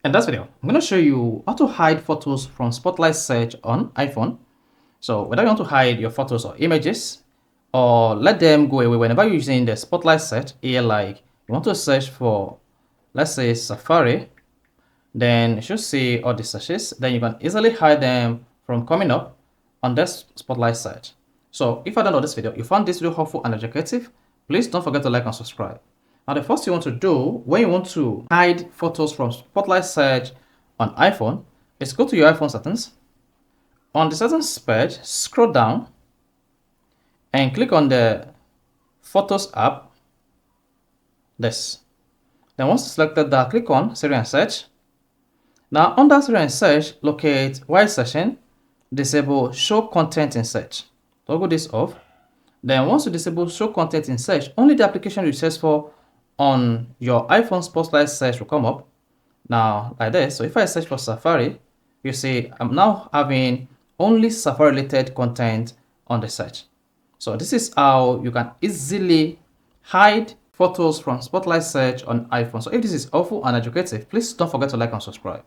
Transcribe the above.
In this video, I'm going to show you how to hide photos from Spotlight search on iPhone. So whether you want to hide your photos or images or let them go away whenever you're using the Spotlight search here, like you want to search for, let's say, Safari, then you should see all the searches. Then you can easily hide them from coming up on this Spotlight search. So if I don't know this video, you found this video helpful and educative, please don't forget to like and subscribe. Now, the first thing you want to do when you want to hide photos from Spotlight search on iPhone is go to your iPhone settings. On the settings page, scroll down and click on the Photos app. This. Then once selected that, click on Siri and Search. Now, under Siri and Search, locate while searching, disable Show Content in Search. Toggle this off. Then once you disable Show Content in Search, only the application you search for on your iPhone Spotlight search will come up. Now, like this. So if I search for Safari, you see I'm now having only Safari related content on the search. So this is how you can easily hide photos from Spotlight search on iPhone. So if this is helpful and educative, please don't forget to like and subscribe.